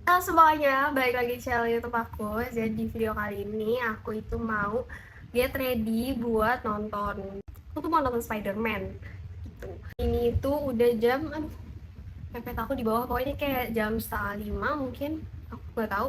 Halo semuanya, balik lagi di channel YouTube aku. Jadi di video kali ini aku itu mau get ready buat nonton. Aku tuh mau nonton Spider-Man gitu. Ini tuh udah jam, aduh, pepet aku di bawah. Pokoknya kayak jam setengah lima mungkin. Aku nggak tahu.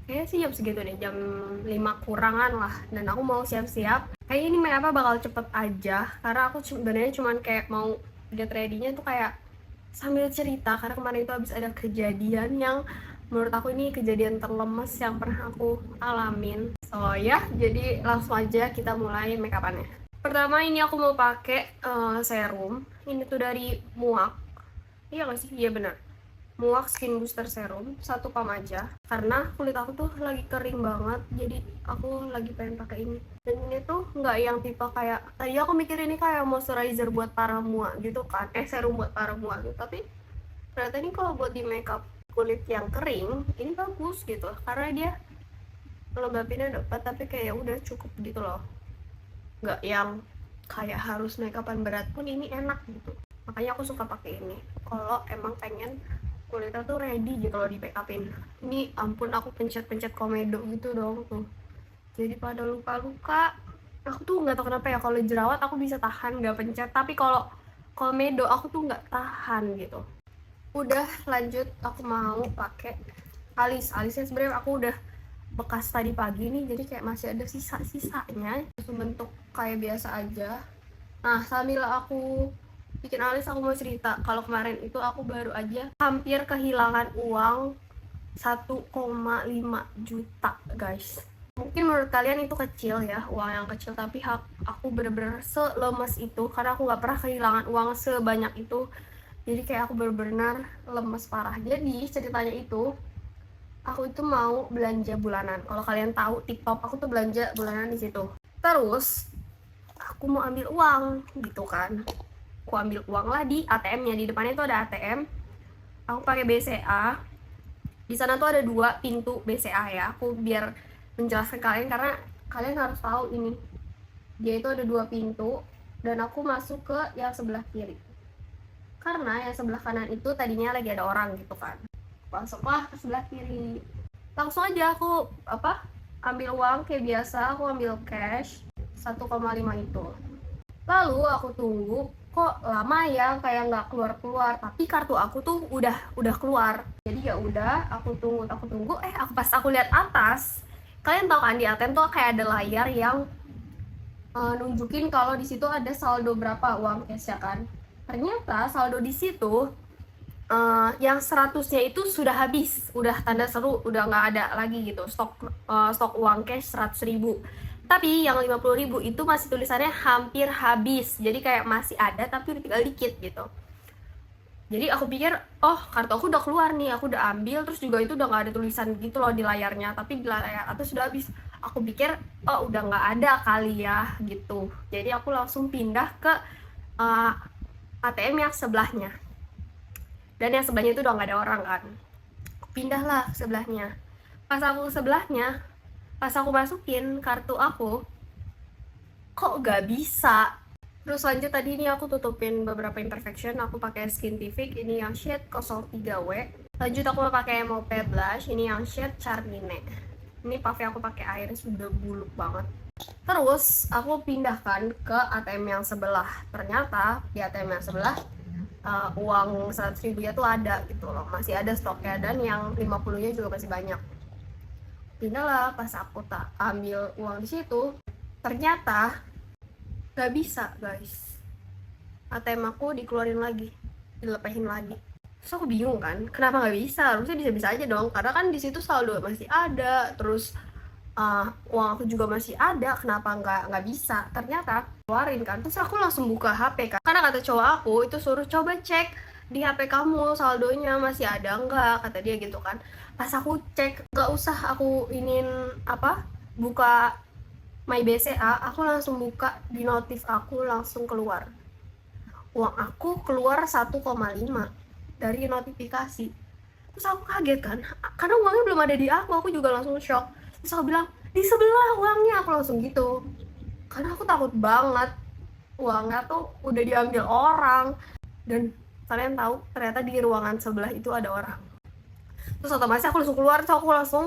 Kayaknya sih jam segitu deh, jam 5 kurangan lah. Dan aku mau siap-siap. Kayaknya ini apa bakal cepet aja. Karena aku sebenarnya cuman kayak mau get ready-nya tuh kayak sambil cerita, karena kemarin itu habis ada kejadian yang menurut aku ini kejadian terlemes yang pernah aku alamin. So ya, jadi langsung aja kita mulai make upannya. Pertama ini aku mau pakai serum. Ini tuh dari Muak. Iya nggak sih? Iya benar. Muak Skin Booster Serum, satu pump aja. Karena kulit aku tuh lagi kering banget, jadi aku lagi pengen pakai ini. Dan ini tuh nggak yang tipe kayak, tadi aku mikir ini kayak moisturizer buat para mua gitu kan, serum buat para mua gitu. Tapi ternyata ini kalau buat di makeup kulit yang kering, ini bagus gitu. Karena dia lembabinnya dapat, tapi kayak ya udah cukup gitu loh. Nggak yang kayak harus makeupan berat pun ini enak gitu. Makanya aku suka pakai ini kalau emang pengen kulitnya tuh ready gitu loh di make upin. Ini ampun, aku pencet-pencet komedo gitu dong tuh, jadi pada luka-luka. Aku tuh nggak tahu kenapa ya, kalau jerawat aku bisa tahan nggak pencet, tapi kalau komedo aku tuh nggak tahan gitu. Udah lanjut, aku mau pakai alisnya sebenarnya aku udah bekas tadi pagi nih, jadi kayak masih ada sisa-sisanya, bentuk kayak biasa aja. Nah, sambil aku bikin alis, aku mau cerita kalau kemarin itu aku baru aja hampir kehilangan uang 1,5 juta, guys. Mungkin menurut kalian itu kecil ya, uang yang kecil, tapi aku bener-bener selemes itu karena aku nggak pernah kehilangan uang sebanyak itu. Jadi kayak aku bener-bener lemes parah. Jadi ceritanya itu, aku itu mau belanja bulanan. Kalau kalian tahu TikTok, aku tuh belanja bulanan di situ. Terus aku mau ambil uang gitu kan. Aku ambil uang lah di ATM-nya, di depannya tuh ada ATM. Aku pakai BCA. Di sana tuh ada 2 pintu BCA ya. Aku biar menjelaskan kalian karena kalian harus tahu ini. Dia itu ada 2 pintu dan aku masuk ke yang sebelah kiri. Karena yang sebelah kanan itu tadinya lagi ada orang gitu kan. Masuklah ke sebelah kiri. Langsung aja aku ambil uang kayak biasa, aku ambil cash 1,5 itu. Lalu aku tunggu, kok lama ya kayak nggak keluar-keluar, tapi kartu aku tuh udah keluar. Jadi ya udah, aku tunggu, pas aku lihat atas, kalian tahu kan di ATM tuh kayak ada layar yang nunjukin kalau di situ ada saldo berapa uang cash ya kan. Ternyata saldo di situ yang 100-nya itu sudah habis, udah tanda seru, udah nggak ada lagi gitu stok uang cash 100.000. Tapi yang 50.000 itu masih tulisannya hampir habis, jadi kayak masih ada tapi udah tinggal dikit gitu. Jadi aku pikir, oh kartu aku udah keluar nih, aku udah ambil, terus juga itu udah nggak ada tulisan gitu loh di layarnya, tapi di layar atas sudah habis. Aku pikir, oh udah nggak ada kali ya gitu. Jadi aku langsung pindah ke ATM yang sebelahnya, dan yang sebelahnya itu udah nggak ada orang kan. Pindahlah ke sebelahnya. Pas aku ke sebelahnya, pas aku masukin kartu aku, kok nggak bisa. Terus lanjut, tadi ini aku tutupin beberapa imperfection, aku pakai Skintific ini yang shade 03W. Lanjut aku pakai Mope Blush ini yang shade Charmine. Ini puffnya aku pakai air, sudah buluk banget. Terus aku pindahkan ke ATM yang sebelah. Ternyata di ATM yang sebelah uang 100.000 nya tuh ada gitu loh, masih ada stoknya, dan yang 50 nya juga masih banyak. Pindah lah, pas aku tak ambil uang di situ, ternyata gak bisa guys, ATM aku dikeluarin lagi, dilepehin lagi. Terus aku bingung kan, kenapa nggak bisa? Harusnya bisa-bisa aja dong, karena kan di situ saldo masih ada, terus uang aku juga masih ada, kenapa nggak bisa? Ternyata keluarin kan. Terus aku langsung buka HP kan, karena kata cowok aku itu suruh coba cek di HP kamu saldonya masih ada nggak, kata dia gitu kan. Pas aku cek, nggak usah aku buka My BCA, aku langsung buka di notif, aku langsung keluar uang aku, keluar 1,5 dari notifikasi. Terus aku kaget kan, karena uangnya belum ada di aku juga langsung shock. Terus aku bilang, di sebelah uangnya, aku langsung gitu. Karena aku takut banget uangnya tuh udah diambil orang. Dan kalian tahu, ternyata di ruangan sebelah itu ada orang. Terus otomatis aku langsung keluar, terus aku langsung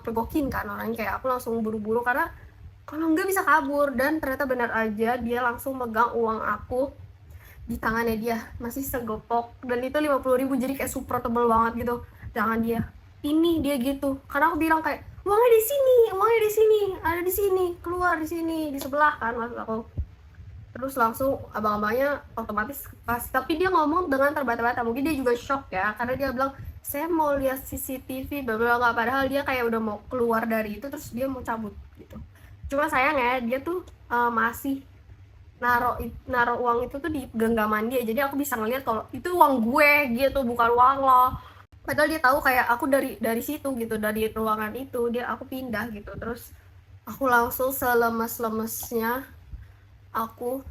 pergokin kan orangnya, kayak aku langsung buru-buru karena kalau nggak bisa kabur. Dan ternyata benar aja dia langsung megang uang aku di tangannya dia, masih segepok, dan itu 50.000, jadi kayak super tebel banget gitu tangan dia. Ini dia gitu, karena aku bilang kayak uangnya di sini, uangnya di sini, ada di sini, keluar di sini, di sebelah kan maksud aku. Terus langsung abang-abangnya otomatis kasih, tapi dia ngomong dengan terbata-bata, mungkin dia juga shock ya, karena dia bilang saya mau lihat CCTV bla bla bla, padahal dia kayak udah mau keluar dari itu, terus dia mau cabut gitu. Cuma sayang ya, dia tuh masih naro uang itu tuh di genggaman dia, jadi aku bisa ngeliat kalau itu uang gue gitu, bukan uang lo. Padahal dia tahu kayak aku dari situ gitu, dari ruangan itu dia aku pindah gitu. Terus aku langsung selemes-lemesnya, aku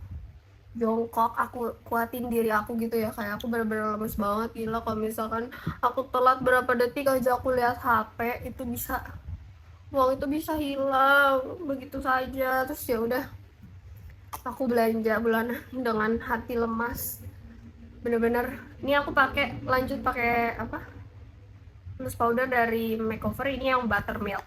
jongkok, aku kuatin diri aku gitu ya, kayak aku bener-bener lemes banget. Gila kalau misalkan aku telat berapa detik aja aku lihat HP, itu bisa, uang itu bisa hilang begitu saja. Terus ya udah, aku belanja bulanan dengan hati lemas, bener-bener. Ini aku lanjut pakai apa, loose powder dari makeover, ini yang buttermilk.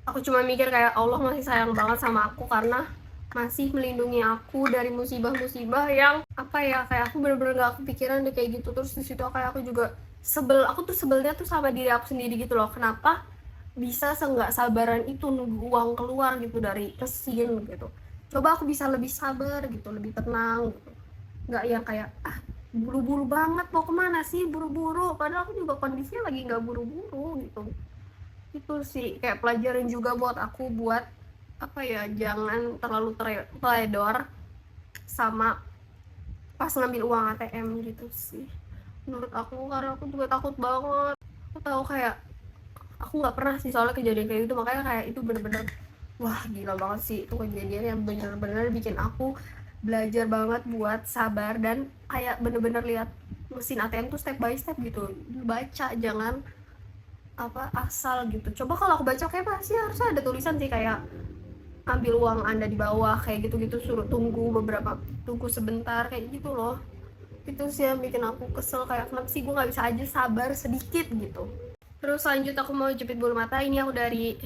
Aku cuma mikir kayak Allah masih sayang banget sama aku karena masih melindungi aku dari musibah-musibah yang apa ya, kayak aku bener-bener gak kepikiran deh kayak gitu. Terus di situ kayak aku juga sebel, aku tuh sebelnya tuh sama diri aku sendiri gitu loh, kenapa bisa seenggak sabaran itu nunggu uang keluar gitu dari mesin gitu. Coba aku bisa lebih sabar gitu, lebih tenang gitu, nggak yang kayak buru-buru banget, mau kemana sih buru-buru, padahal aku juga kondisinya lagi nggak buru-buru gitu. Itu sih kayak pelajaran juga buat aku, buat apa ya, jangan terlalu teledor sama pas ngambil uang ATM gitu sih menurut aku, karena aku juga takut banget. Aku tahu kayak aku nggak pernah sih soalnya kejadian kayak gitu, makanya kayak itu bener-bener wah gila banget sih, itu kejadian yang bener-bener bikin aku belajar banget buat sabar dan kayak bener-bener lihat mesin ATM tuh step by step gitu, baca, jangan apa asal gitu. Coba kalau aku baca kayak pasti harusnya ada tulisan sih kayak ambil uang Anda di bawah kayak gitu-gitu, suruh tunggu sebentar kayak gitu loh. Itu sih yang bikin aku kesel, kayak kenapa sih gue nggak bisa aja sabar sedikit gitu. Terus lanjut aku mau jepit bulu mata. Ini aku dari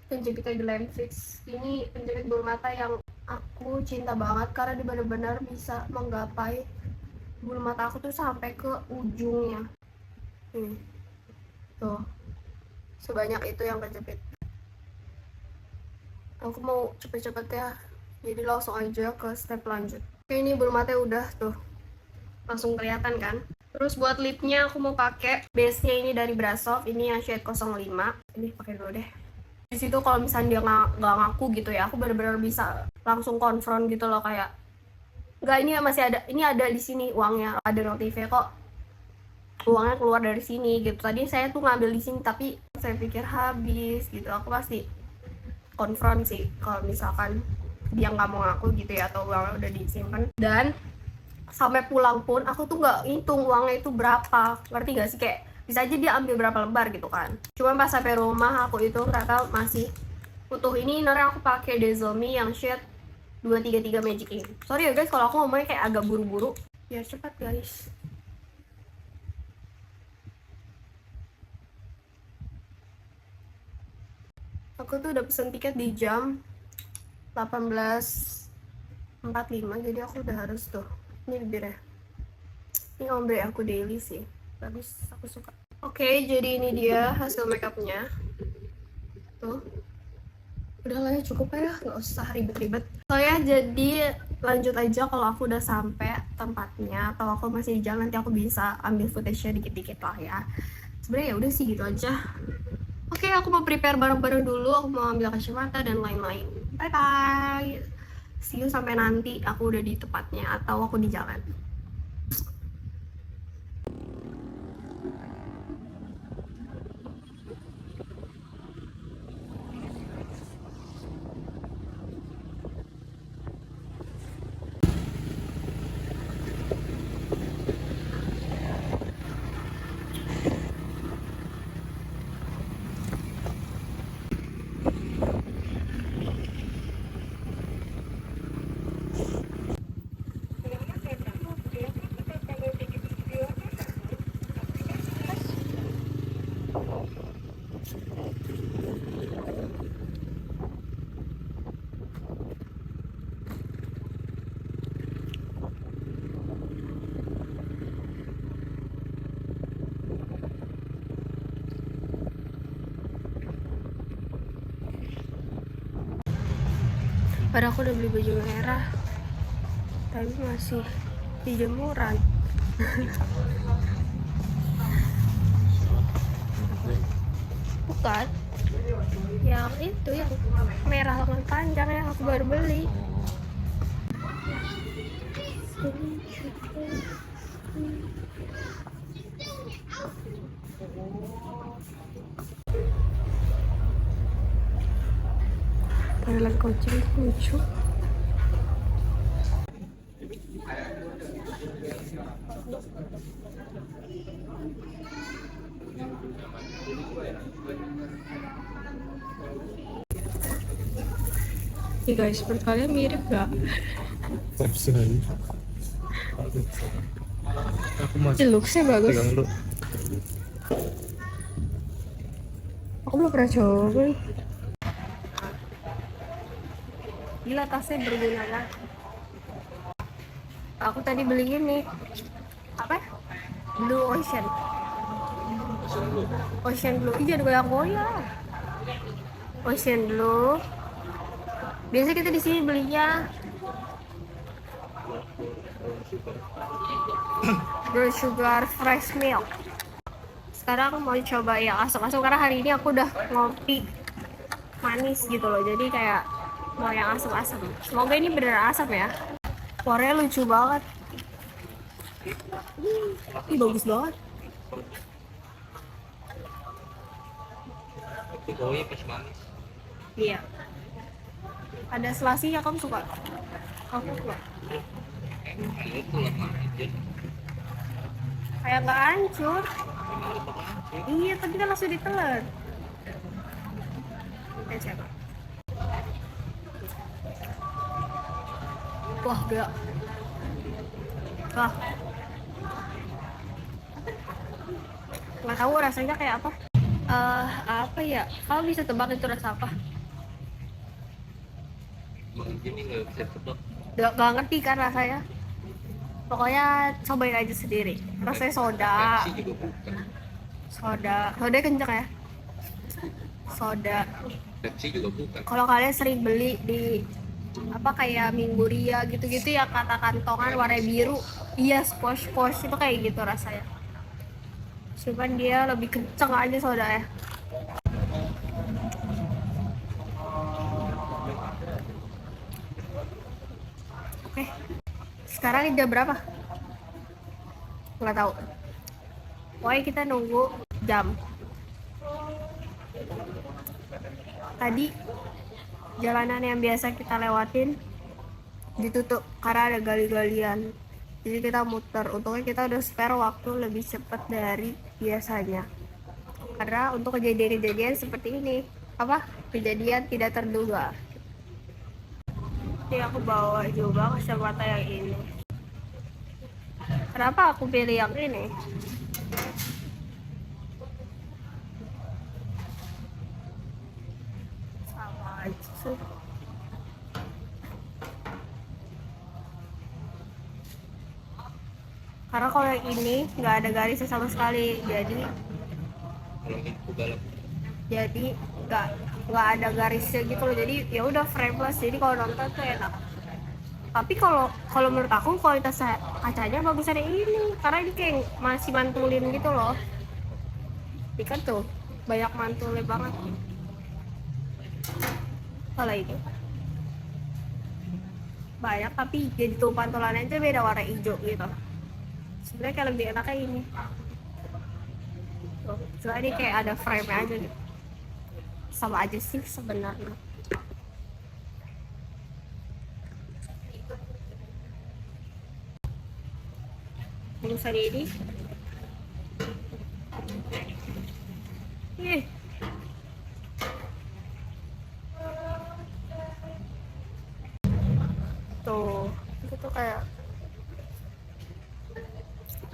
penjepit Glam Fix. Ini penjepit bulu mata yang aku cinta banget karena dia benar-benar bisa menggapai bulu mata aku tuh sampai ke ujungnya. Ini tuh, sebanyak itu yang kejepit. Aku mau cepet-cepet ya, jadi langsung aja ke step lanjut. Oke, ini bulu mata udah tuh langsung kelihatan kan. Terus buat lipnya aku mau pakai base nya ini dari Brasov, ini yang shade 05. Ini pakai dulu deh. Di situ kalau misalnya dia nggak ngaku gitu ya, aku benar-benar bisa langsung konfront gitu loh, kayak nggak, ini masih ada, ini ada di sini uangnya, ada notifnya kok uangnya keluar dari sini gitu. Tadi saya tuh ngambil di sini tapi saya pikir habis gitu. Aku pasti konfront sih kalau misalkan dia nggak mau ngaku gitu ya, atau uangnya udah disimpan. Dan sampai pulang pun aku tuh nggak hitung uangnya itu berapa, ngerti gak sih, kayak bisa aja dia ambil berapa lembar gitu kan. Cuma pas sampai rumah aku itu ternyata masih utuh. Ini innernya aku pakai Dezomi yang shade 233 Magic Ink. Sorry ya guys kalau aku ngomongnya kayak agak buru-buru, ya cepat guys. Aku tuh udah pesen tiket di jam 18.45, jadi aku udah harus tuh. Ini bibirnya, ini ombre aku daily sih, bagus, aku suka. Oke, jadi ini dia hasil makeupnya tuh. Udah lah ya, cukup ya, nggak usah ribet-ribet. So ya, jadi lanjut aja. Kalau aku udah sampai tempatnya atau aku masih di jalan, nanti aku bisa ambil footage-nya dikit-dikit lah ya. Sebenarnya ya udah sih gitu aja. Oke, aku mau prepare bareng-bareng dulu. Aku mau ambil kacamata dan lain-lain. Bye bye. See you sampai nanti aku udah di tempatnya atau aku di jalan. Padahal aku udah beli baju merah, tapi masih di jemuran. Bukan, yang itu yang merah lengan panjang yang aku baru beli. Thailand kucing lucu. Nih guys, menurut kalian mirip gak? Aku masih Looksnya bagus. pegang dulu. Aku belum pernah coba. Gila, tasnya berguna banget. Aku tadi beli ini apa? Blue Ocean. Ocean Blue. Ih, jangan goyang-goyang. Ocean Blue. Biasa kita di sini belinya bersugar fresh milk. Sekarang aku mau coba yang asam-asam karena hari ini aku udah ngopi manis gitu loh. Jadi kayak mau yang asam-asam. Semoga ini beneran asam ya. Warnanya lucu banget. Ih, bagus banget. Kopi pas manis. Iya. Ada selasinya, kamu suka? Aku suka. Itu lemah aja. Kayak nggak hancur. Iya, tadi kan langsung ditelan. Coba. Wah, gak. Wah. Nggak tahu rasanya kayak apa. Apa ya? Kamu bisa tebak itu rasa apa? Ini nggak bisa tebak. Gak ngerti kan rasanya. Pokoknya cobain aja sendiri. Rasanya soda. Pepsi juga bukan. Soda kenceng ya. Soda. Pepsi juga bukan. Kalau kalian sering beli di apa kayak Minggu Ria gitu-gitu ya, kata kantongan warna biru, iya, squash itu kayak gitu rasanya. Cuman dia lebih kenceng aja soda ya. Oke, sekarang ini jam berapa? Nggak tahu. Pokoknya kita nunggu jam. Tadi jalanan yang biasa kita lewatin ditutup karena ada gali-galian. Jadi kita muter. Untungnya kita udah spare waktu lebih cepat dari biasanya. Karena untuk kejadian-kejadian seperti ini, apa? Kejadian tidak terduga. Jadi aku bawa juga kacamata yang ini. Kenapa aku pilih yang ini? Sama aja sih. Karena kalau yang ini nggak ada garisnya sama sekali, jadi Kalau itu galak. Nggak ada garisnya gitu loh, jadi ya udah frameless, jadi kalau nonton tuh enak. Tapi kalau menurut aku kualitas kacanya bagusan yang ini, karena ini kayak masih mantulin gitu loh. Ini kan tuh banyak mantulnya banget. Kalau ini banyak tapi jadi tuh pantulannya aja beda warna hijau gitu. Sebenarnya kayak lebih enak kayak ini. Tuh, cuma ini kayak ada frame aja gitu. Sama aja sih sebenarnya. Bagusan ini. Ih. Tuh, itu tuh kayak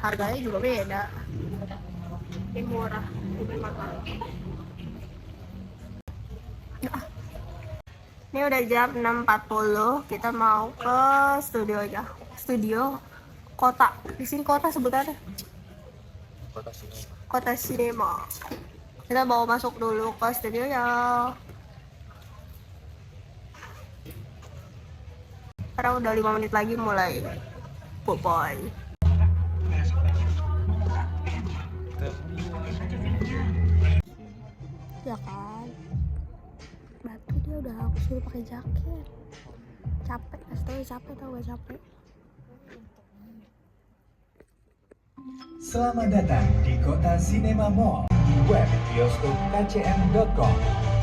harganya juga beda. Ini murah, ini mahal. Ini udah jam 6.40, kita mau ke studio aja. Studio kota. Di sini kota sebutannya. Kota sini. Kota Sinema. Kita mau masuk dulu ke studio ya. Sekarang udah 5 menit lagi mulai boboy. Ya kan? Batu dia udah aku suruh pakai jaket. Capek, astaga capek tau gak capek. Selamat datang di Kota Sinema Mall di web bioskop kcm.com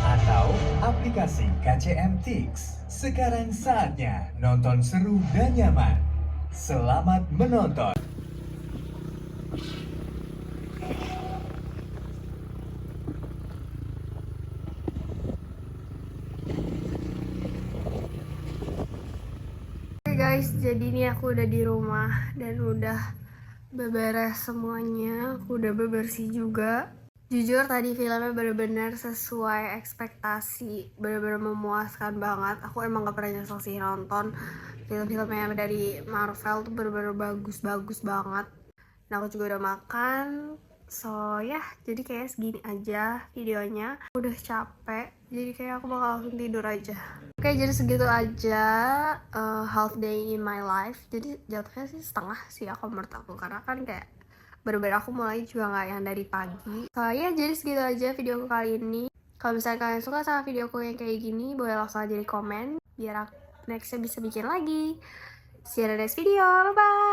atau aplikasi KCM Tix. Sekarang saatnya nonton seru dan nyaman. Selamat menonton. Oke guys, jadi ini aku udah di rumah dan udah beberes semuanya, aku udah bebersih juga. Jujur tadi filmnya bener-bener sesuai ekspektasi, bener-bener memuaskan banget. Aku emang gak pernah nyesel sih nonton film-filmnya dari Marvel tuh bener-bener bagus-bagus banget. Nah aku juga udah makan, so ya jadi kayak segini aja videonya. Udah capek, jadi kayak aku bakal langsung tidur aja. Oke, jadi segitu aja half day in my life. Jadi jatuhnya sih setengah sih aku menurut aku, karena kan kayak bener-bener aku mulai juga nggak yang dari pagi. So ya jadi segitu aja videoku kali ini. Kalau misalnya kalian suka sama videoku yang kayak gini, boleh langsung aja di komen biar aku nextnya bisa bikin lagi. See you in the next video, bye bye.